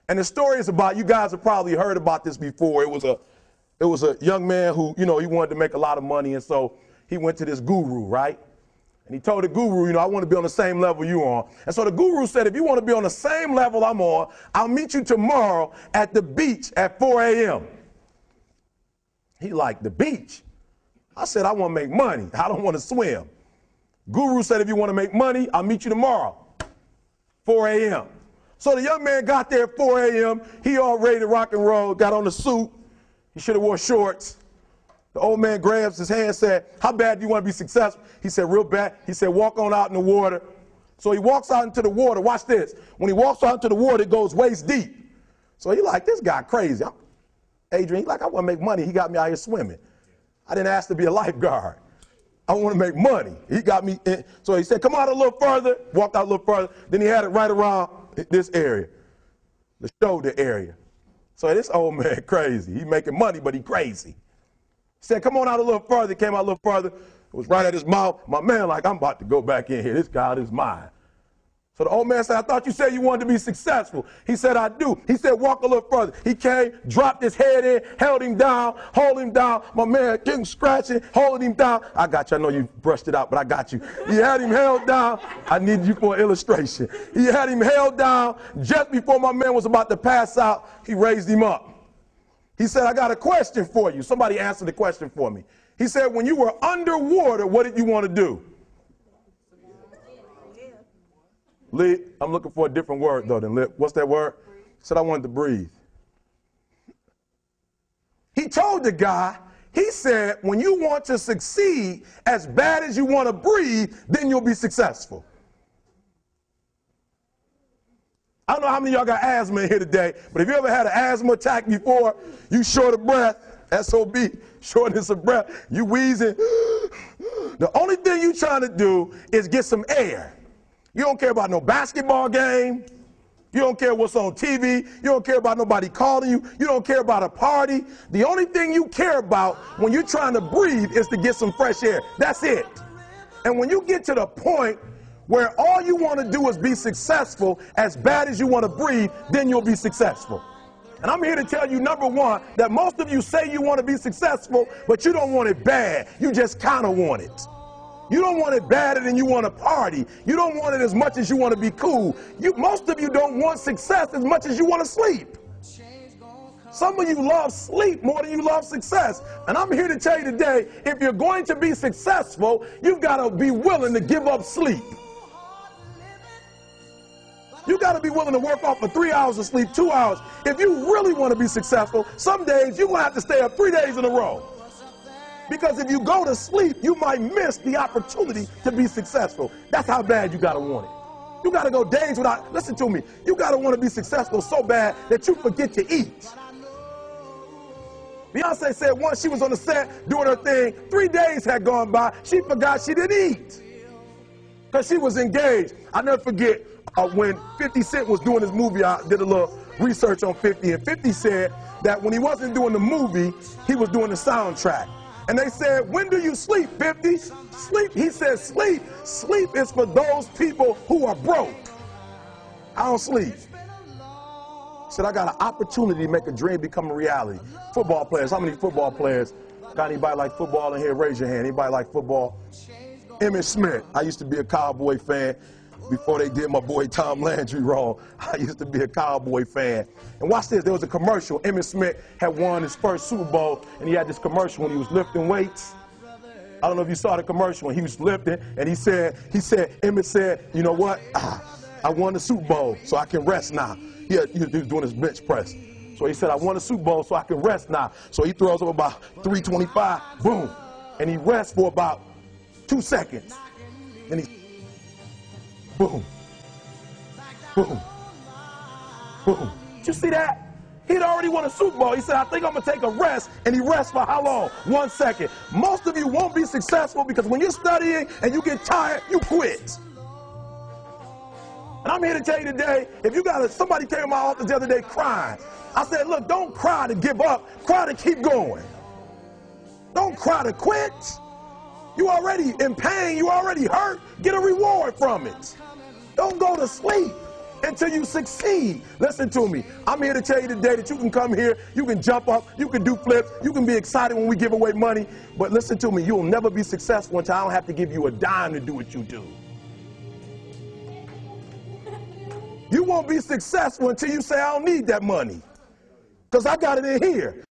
And the story is about, you guys have probably heard about this before. It was a young man who, he wanted to make a lot of money, and so he went to this guru, right? And he told the guru, I want to be on the same level you're on. And so the guru said, if you want to be on the same level I'm on, I'll meet you tomorrow at the beach at 4 a.m. He like, the beach? I said, I want to make money. I don't want to swim. Guru said, if you want to make money, I'll meet you tomorrow, 4 a.m. So the young man got there at 4 a.m. He all ready to rock and roll, got on the suit. He should have wore shorts. The old man grabs his hand and said, how bad do you want to be successful? He said, real bad. He said, walk on out in the water. So he walks out into the water. Watch this. When he walks out into the water, it goes waist deep. So he like, this guy crazy. Adrian, he like, I want to make money. He got me out here swimming. I didn't ask to be a lifeguard. I want to make money. He got me in. So he said, come out a little further. Walked out a little further. Then he had it right around this area, the shoulder area. So this old man crazy. He making money, but he crazy. He said, come on out a little further. He came out a little further. It was right at his mouth. My man like, I'm about to go back in here. This God is mine. So the old man said, I thought you said you wanted to be successful. He said, I do. He said, walk a little further. He came, dropped his head in, held him down, hold him down. My man getting scratching, holding him down. I got you. I know you brushed it out, but I got you. He had him held down. I need you for an illustration. He had him held down. Just before my man was about to pass out, he raised him up. He said, I got a question for you. Somebody answer the question for me. He said, when you were underwater, what did you want to do? Lee, I'm looking for a different word, though, than lip. What's that word? He said, I wanted to breathe. He told the guy, he said, when you want to succeed as bad as you want to breathe, then you'll be successful. I don't know how many of y'all got asthma in here today, but if you ever had an asthma attack before, you short of breath, SOB, shortness of breath, you wheezing. The only thing you trying to do is get some air. You don't care about no basketball game. You don't care what's on TV. You don't care about nobody calling you. You don't care about a party. The only thing you care about when you're trying to breathe is to get some fresh air. That's it. And when you get to the point where all you want to do is be successful as bad as you want to breathe, then you'll be successful. And I'm here to tell you, number one, that most of you say you want to be successful, but you don't want it bad. You just kind of want it. You don't want it badder than you want to party. You don't want it as much as you want to be cool. Most of you don't want success as much as you want to sleep. Some of you love sleep more than you love success. And I'm here to tell you today, if you're going to be successful, you've got to be willing to give up sleep. You got to be willing to work off for 3 hours of sleep, 2 hours. If you really want to be successful, some days you're going to have to stay up 3 days in a row. Because if you go to sleep, you might miss the opportunity to be successful. That's how bad you got to want it. You got to go days without, listen to me, you got to want to be successful so bad that you forget to eat. Beyonce said once she was on the set doing her thing, 3 days had gone by, she forgot she didn't eat because she was engaged. I'll never forget when 50 Cent was doing his movie, I did a little research on 50, and 50 said that when he wasn't doing the movie, he was doing the soundtrack. And they said, when do you sleep, 50? Sleep. He said, sleep. Sleep is for those people who are broke. I don't sleep. He said, I got an opportunity to make a dream become a reality. Football players, how many football players? Got anybody like football in here? Raise your hand. Anybody like football? Emmitt Smith. I used to be a Cowboy fan. Before they did my boy Tom Landry wrong, I used to be a Cowboy fan. And watch this, there was a commercial. Emmitt Smith had won his first Super Bowl, and he had this commercial when he was lifting weights. I don't know if you saw the commercial when he was lifting, and Emmitt said, you know what? I won the Super Bowl, so I can rest now. He was doing his bench press. So he said, I won the Super Bowl, so I can rest now. So he throws up about 325, boom, and he rests for about 2 seconds. Then he boom, boom, boom. Did you see that? He'd already won a Super Bowl. He said, I think I'm going to take a rest. And he rests for how long? 1 second. Most of you won't be successful because when you're studying and you get tired, you quit. And I'm here to tell you today, if you got somebody came to my office the other day crying. I said, look, don't cry to give up. Cry to keep going. Don't cry to quit. You already in pain. You already hurt. Get a reward from it. Don't go to sleep until you succeed. Listen to me. I'm here to tell you today that you can come here, you can jump up, you can do flips, you can be excited when we give away money. But listen to me, you'll never be successful until I don't have to give you a dime to do what you do. You won't be successful until you say, I don't need that money, because I got it in here.